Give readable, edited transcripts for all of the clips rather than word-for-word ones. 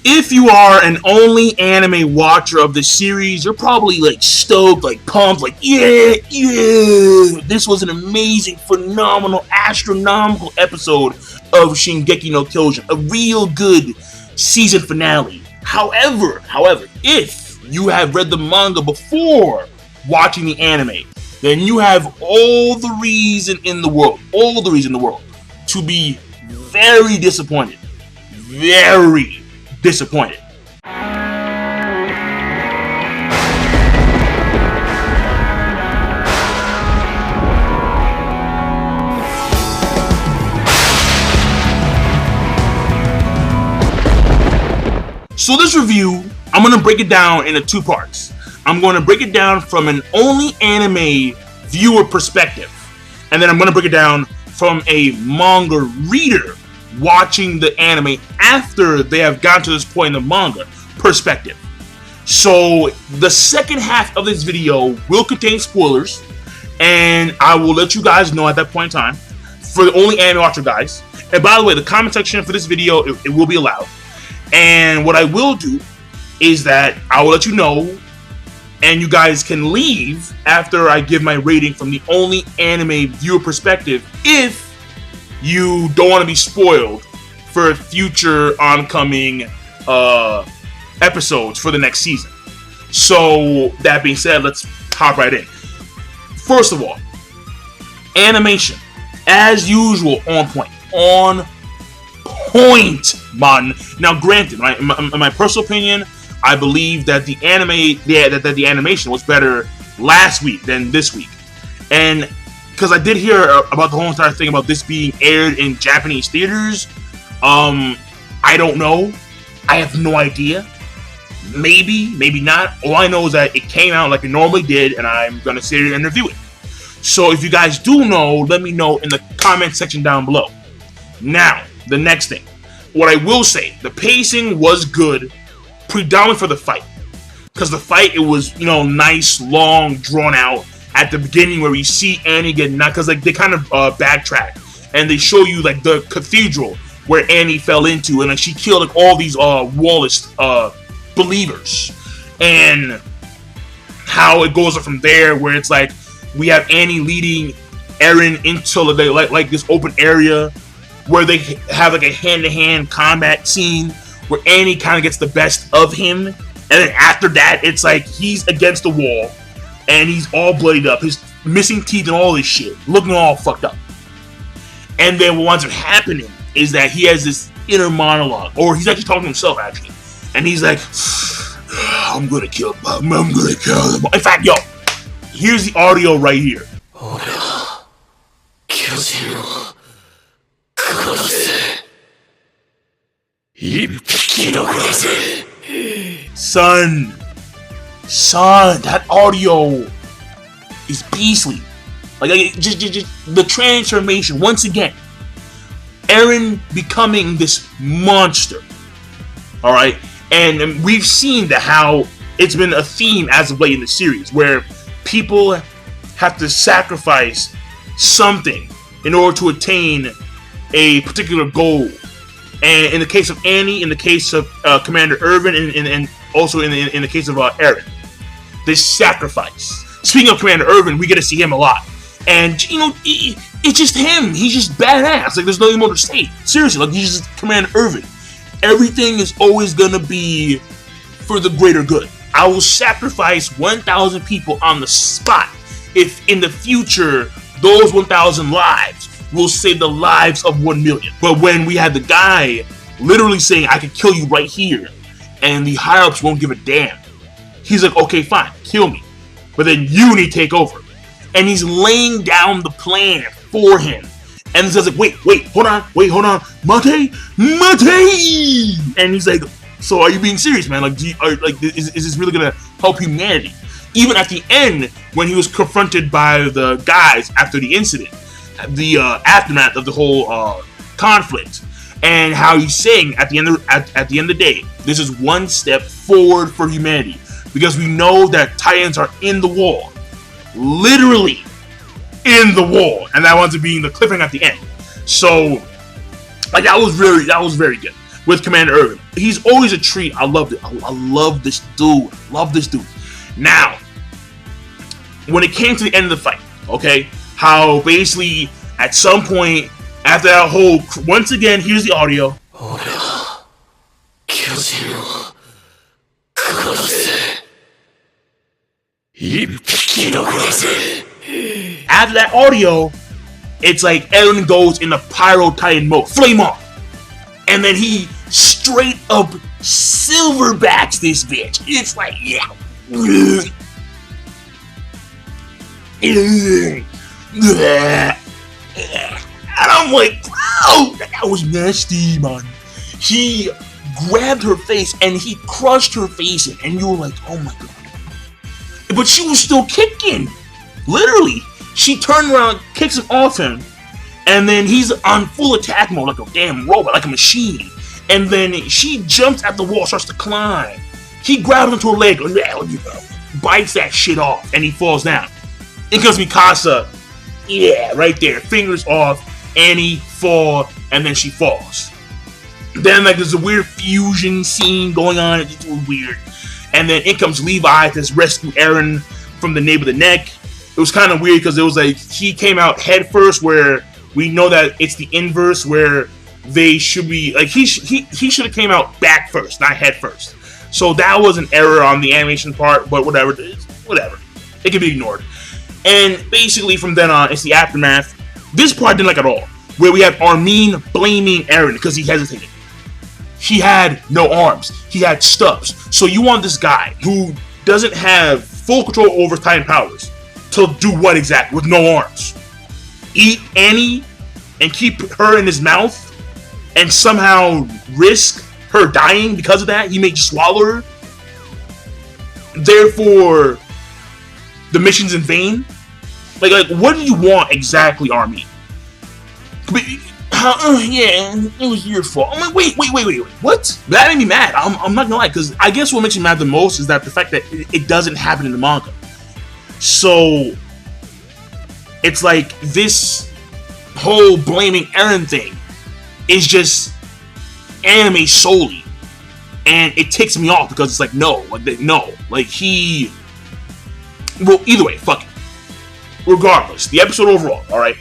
if you are an only anime watcher of the series, you're probably like stoked, like pumped, like yeah, this was an amazing, phenomenal, astronomical episode of Shingeki no Kyojin, a real good season finale. However, if you have read the manga before watching the anime, then you have all the reason in the world to be very disappointed. Very disappointed. So this review, I'm going to break it down into two parts. I'm going to break it down from an only anime viewer perspective, and then I'm going to break it down from a manga reader watching the anime after they have gotten to this point in the manga perspective. So the second half of this video will contain spoilers, and I will let you guys know at that point in time for the only anime watcher guys. And by the way, the comment section for this video, it will be allowed. And what I will do is that I will let you know, and you guys can leave after I give my rating from the only anime viewer perspective if you don't want to be spoiled for future oncoming episodes for the next season. So that being said, let's hop right in. First of all, animation, as usual, on point. On point, man. Now, granted, right, in my personal opinion, I believe that the animation was better last week than this week, and because I did hear about the whole entire thing about this being aired in Japanese theaters, I don't know. I have no idea. Maybe not. All I know is that it came out like it normally did, and I'm gonna sit here and review it. So if you guys do know, let me know in the comment section down below. Now, the next thing. What I will say, the pacing was good, predominantly for the fight. Because the fight, it was, nice, long, drawn out. At the beginning where we see Annie get knocked, because like they kind of backtrack. And they show you like the cathedral where Annie fell into. And like she killed like all these Wallace believers. And how it goes up from there, where it's like we have Annie leading Eren into like this open area where they have like a hand-to-hand combat scene where Annie kind of gets the best of him, and then after that it's like he's against the wall and he's all bloodied up, his missing teeth and all this shit, looking all fucked up. And then what winds up happening is that he has this inner monologue, or he's actually talking to himself actually, and he's like, I'm gonna kill them. In fact, yo, here's the audio right here. Son, that audio is beastly. Like just the transformation once again. Eren becoming this monster. All right, and we've seen how it's been a theme as of late in the series, where people have to sacrifice something in order to attain a particular goal. And in the case of Annie, in the case of Commander Irvin, and also in the case of Eren, this sacrifice. Speaking of Commander Irvin, we get to see him a lot, and it's just him. He's just badass. Like there's nothing more to say. Seriously, like he's just Commander Irvin. Everything is always gonna be for the greater good. I will sacrifice 1,000 people on the spot if in the future those 1,000 lives will save the lives of 1 million. But when we had the guy literally saying, I could kill you right here, and the higher-ups won't give a damn, he's like, okay, fine, kill me, but then you need to take over. And he's laying down the plan for him. And he says, like, wait, hold on, Mate! And he's like, so are you being serious, man? Like, is this really gonna help humanity? Even at the end, when he was confronted by the guys after the incident, the aftermath of the whole conflict, and how he's saying at the end of the day, this is one step forward for humanity, because we know that Titans are in the wall, literally in the wall, and that winds up being the cliffhanger at the end. So, like that was very good with Commander Irvin. he's always a treat. I loved it. I love this dude. Love this dude. Now, when it came to the end of the fight, okay, how basically at some point after that whole, once again, here's the audio. After that audio, it's like Eren goes into Pyro Titan mode, flame on, and then he straight up silverbacks this bitch. It's like, yeah. And I'm like, wow, that was nasty, man. He grabbed her face and he crushed her face in, and you were like, oh my god. But she was still kicking. Literally. She turned around, kicks him off him, and then he's on full attack mode like a damn robot, like a machine. And then she jumps at the wall, starts to climb. He grabs onto her leg, bites that shit off, and he falls down. In comes Mikasa. Yeah, right there. Fingers off, Annie fall, and then she falls. Then like there's a weird fusion scene going on. It's weird. And then in comes Levi to rescue Eren from the nape of the neck. It was kind of weird because it was like he came out head first, where we know that it's the inverse, where they should be like he should have came out back first, not head first. So that was an error on the animation part, but whatever, it can be ignored. And basically from then on, it's the aftermath. This part I didn't like at all, where we have Armin blaming Eren because he hesitated. He had no arms. He had stubs. So you want this guy who doesn't have full control over Titan powers to do what exactly with no arms? Eat Annie and keep her in his mouth and somehow risk her dying because of that? He may swallow her. Therefore, the mission's in vain? Like, what do you want exactly, Army? Yeah, it was your fault. I'm like, wait, what? That made me mad. I'm not gonna lie, because I guess what makes me mad the most is that the fact that it doesn't happen in the manga. So, it's like this whole blaming Eren thing is just anime solely. And it ticks me off because it's like, no. Like, he... Well, either way, fuck it. Regardless, the episode overall, alright?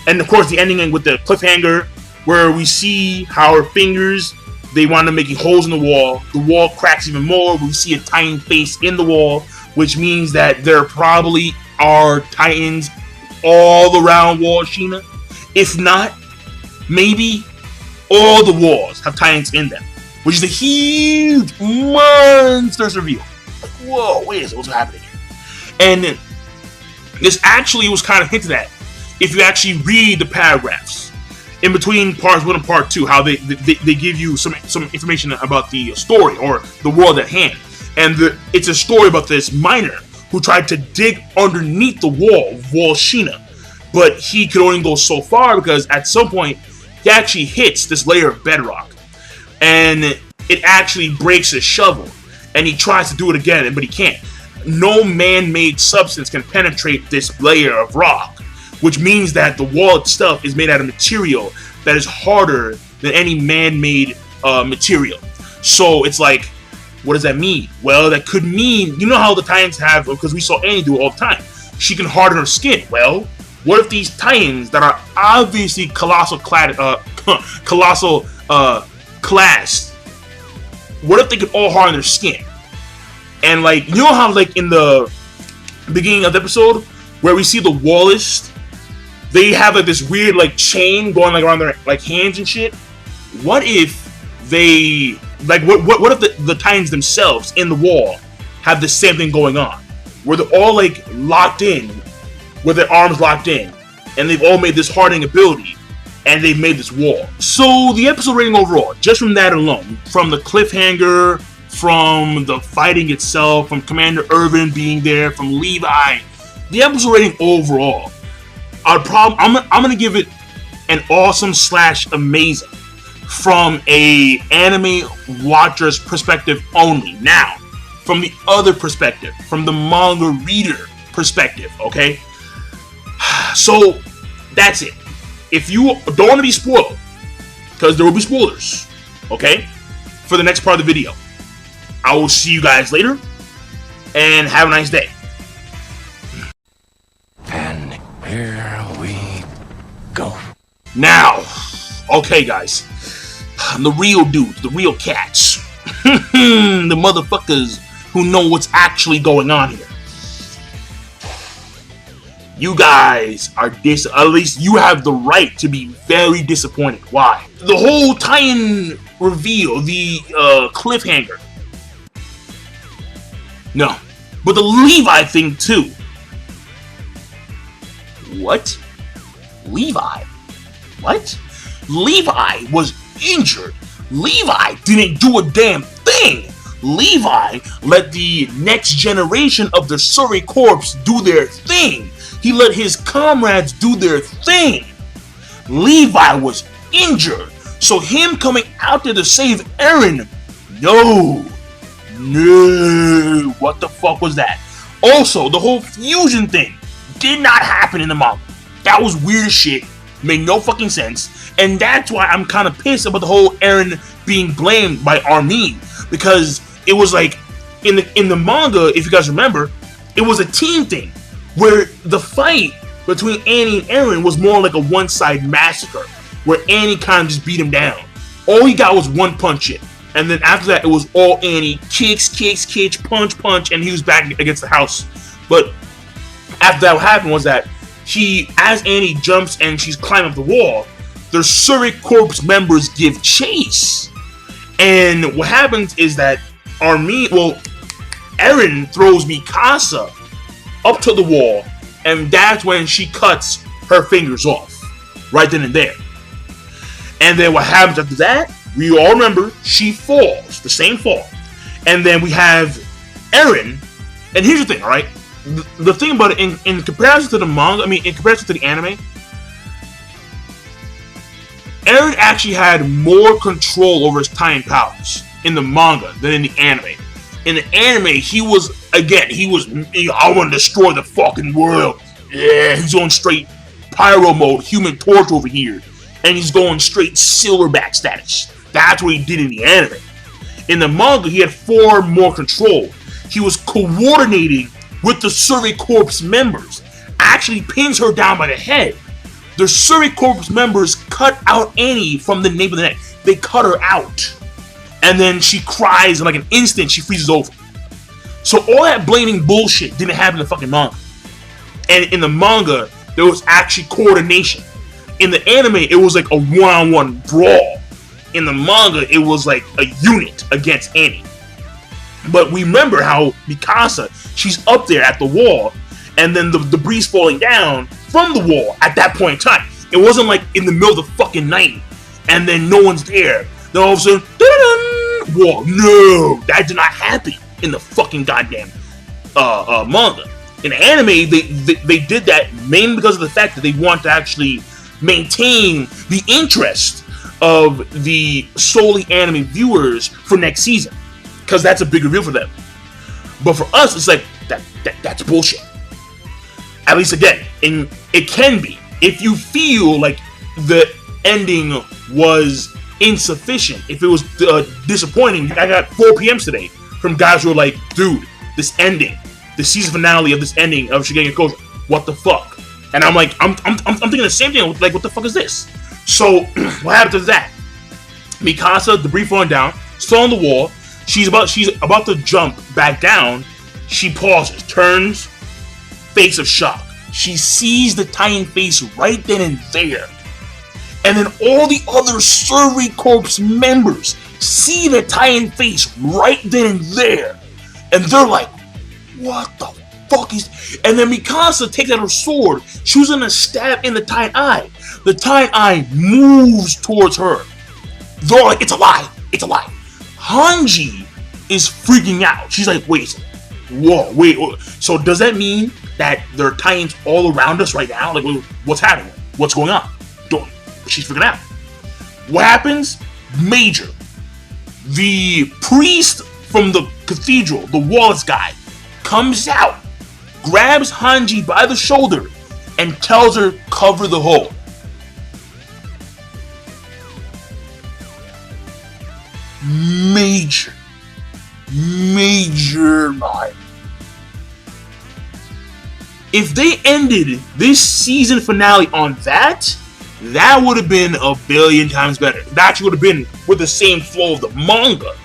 And of course, the ending with the cliffhanger, where we see how her fingers, they wind up making holes in the wall cracks even more, we see a Titan face in the wall, which means that there probably are Titans all around Wall Sheena. If not, maybe all the walls have Titans in them, which is a huge, monstrous reveal. Like, whoa, wait a second, what's happening here? And this actually was kind of hinted at if you actually read the paragraphs in between parts 1 and part 2, how they give you some information about the story or the world at hand. And it's a story about this miner who tried to dig underneath the wall of Wall Sheena, but he could only go so far because at some point he actually hits this layer of bedrock and it actually breaks his shovel, and he tries to do it again, but he can't. No man-made substance can penetrate this layer of rock, which means that the wall itself is made out of material that is harder than any man-made material. So it's like, what does that mean? Well, that could mean, you know how the Titans have, because we saw Annie do it all the time, she can harden her skin. Well, what if these Titans that are obviously colossal class, what if they could all harden their skin? And like, you know how like in the beginning of the episode where we see the Wallist, they have like this weird like chain going like around their like hands and shit. What if they like what if the Titans themselves in the wall have the same thing going on, where they're all like locked in, with their arms locked in, and they've all made this hardening ability, and they've made this wall. So the episode rating overall, just from that alone, from the cliffhanger, from the fighting itself, from Commander Irvin being there, from Levi, the episode rating overall, I'm gonna give it an awesome / amazing from a anime watcher's perspective only. Now, from the other perspective, from the manga reader perspective, okay? So that's it. If you don't want to be spoiled, because there will be spoilers, okay? for the next part of the video. I will see you guys later, and have a nice day. And here we go. Now, okay guys, the real dudes, the real cats, the motherfuckers who know what's actually going on here. You guys are at least you have the right to be very disappointed. Why? The whole Titan reveal, the cliffhanger. No. But the Levi thing too. What? Levi? What? Levi was injured. Levi didn't do a damn thing. Levi let the next generation of the Surrey Corps do their thing. He let his comrades do their thing. Levi was injured. So him coming out there to save Eren, no. No. What the fuck was that? Also, the whole fusion thing did not happen in the manga. That was weird as shit. Made no fucking sense. And that's why I'm kind of pissed about the whole Eren being blamed by Armin. Because it was like, in the manga, if you guys remember, it was a team thing. Where the fight between Annie and Eren was more like a one-side massacre. Where Annie kind of just beat him down. All he got was one punch in. And then after that, it was all Annie. Kicks, punch, punch, and he was back against the house. But after that, what happened was that as Annie jumps and she's climbing up the wall, the Surrey Corps members give chase. And what happens is that Eren throws Mikasa up to the wall, and that's when she cuts her fingers off. Right then and there. And then what happens after that? We all remember, she falls, the same fall. And then we have Eren, and here's the thing, alright? The thing about it, in comparison to the manga, in comparison to the anime, Eren actually had more control over his Titan powers in the manga than in the anime. In the anime, he was, I want to destroy the fucking world. Yeah, he's on straight pyro mode, Human Torch over here. And he's going straight silverback status. That's what he did in the anime. In the manga, he had far more control. He was coordinating with the Surrey Corps members. Actually pins her down by the head. The Surrey Corps members cut out Annie from the nape of the neck. They cut her out. And then she cries, and like an instant, she freezes over. So all that blaming bullshit didn't happen in the fucking manga. And in the manga, there was actually coordination. In the anime, it was like a one-on-one brawl. In the manga, it was like a unit against Annie. But we remember how Mikasa, she's up there at the wall, and then the debris falling down from the wall at that point in time. It wasn't like in the middle of the fucking night, and then no one's there. Then all of a sudden, wall. No, that did not happen in the fucking goddamn manga. In anime, they did that mainly because of the fact that they want to actually maintain the interest of the solely anime viewers for next season, because that's a big reveal for them. But for us, it's like that's bullshit. At least again, and it can be if you feel like the ending was insufficient, if it was disappointing. I got 4 PMs today from guys who were like, dude, this ending, the season finale of this ending of Shingeki no Kyojin, what the fuck? And I'm like, I'm thinking the same thing, like, what the fuck is this? So, what happened to that? Mikasa, debris falling down, still on the wall, she's about to jump back down, she pauses, turns, face of shock. She sees the Titan face right then and there. And then all the other Surrey Corps members see the Titan face right then and there. And they're like, what the fuck is... And then Mikasa takes out her sword. She was gonna stab in the Titan eye. The Titan eye moves towards her. They're like, it's alive. It's alive. Hanji is freaking out. She's like, wait. Whoa, wait. So does that mean that there are Titans all around us right now? Like, what's happening? What's going on? She's freaking out. What happens? Major. The priest from the cathedral, the Wallace guy, comes out, grabs Hanji by the shoulder, and tells her, cover the hole. major lie. If they ended this season finale on that would have been a billion times better. That would have been with the same flow of the manga,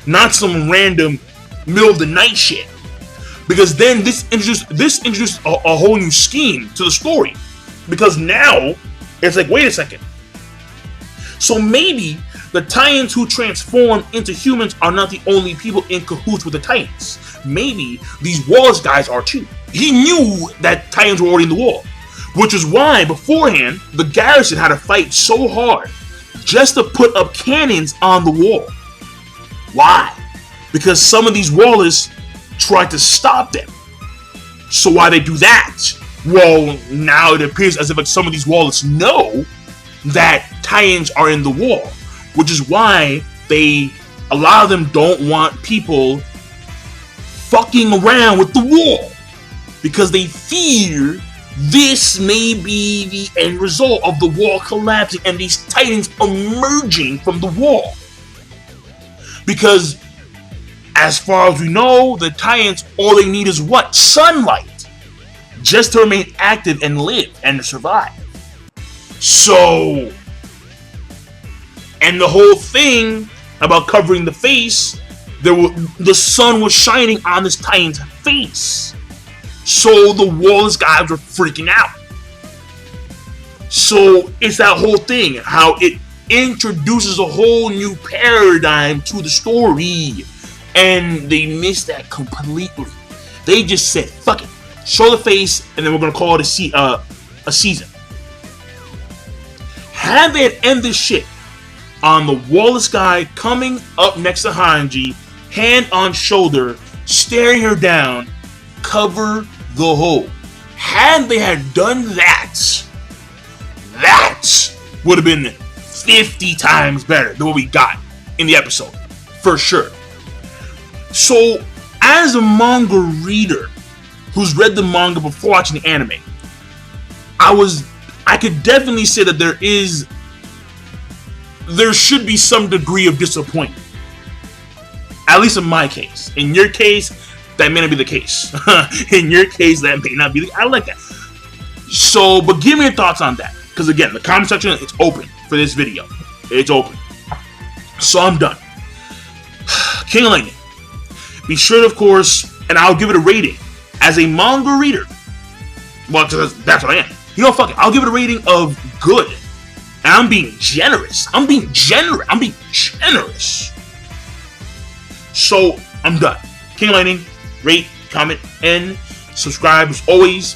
not some random middle of the night shit. Because then this introduced a whole new scheme to the story. Because now it's like, wait a second. So maybe the Titans who transform into humans are not the only people in cahoots with the Titans. Maybe these Wallace guys are too. He knew that Titans were already in the wall, which is why beforehand the garrison had to fight so hard just to put up cannons on the wall. Why? Because some of these Wallace tried to stop them. So why they do that? Well, now it appears as if some of these Wallace know that Titans are in the wall, which is why a lot of them don't want people fucking around with the wall, because they fear this may be the end result of the wall collapsing and these Titans emerging from the wall. Because as far as we know, the Titans, all they need is what? Sunlight. Just to remain active and live and to survive. So, and the whole thing about covering the face, the sun was shining on this Titan's face. So the Wallace guys were freaking out. So it's that whole thing, how it introduces a whole new paradigm to the story. And they missed that completely. They just said, fuck it, show the face, and then we're going to call it a season. Have it end this shit on the Wallace guy coming up next to Hanji, hand on shoulder, staring her down, cover the hole. Had they had done that would have been 50 times better than what we got in the episode, for sure. So, as a manga reader who's read the manga before watching the anime, I could definitely say that there should be some degree of disappointment. At least in my case. In your case, that may not be the case. In your case, that may not be I like that. So, but give me your thoughts on that. Because again, the comment section, it's open for this video. It's open. So I'm done. King of Lightning. Be sure to, of course, and I'll give it a rating. As a manga reader, well, that's what I am. You know, fuck it. I'll give it a rating of good. And I'm being generous. I'm being generous. So, I'm done. King of Lightning, rate, comment, and subscribe as always.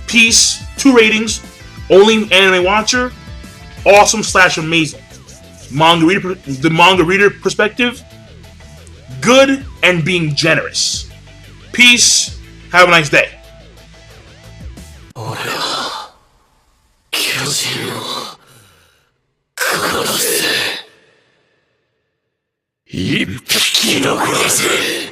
Peace. 2 ratings. Only anime watcher. Awesome/amazing. The manga reader perspective. Good and being generous. Peace. Have a nice day. 俺は巨人を殺す。一匹残らず。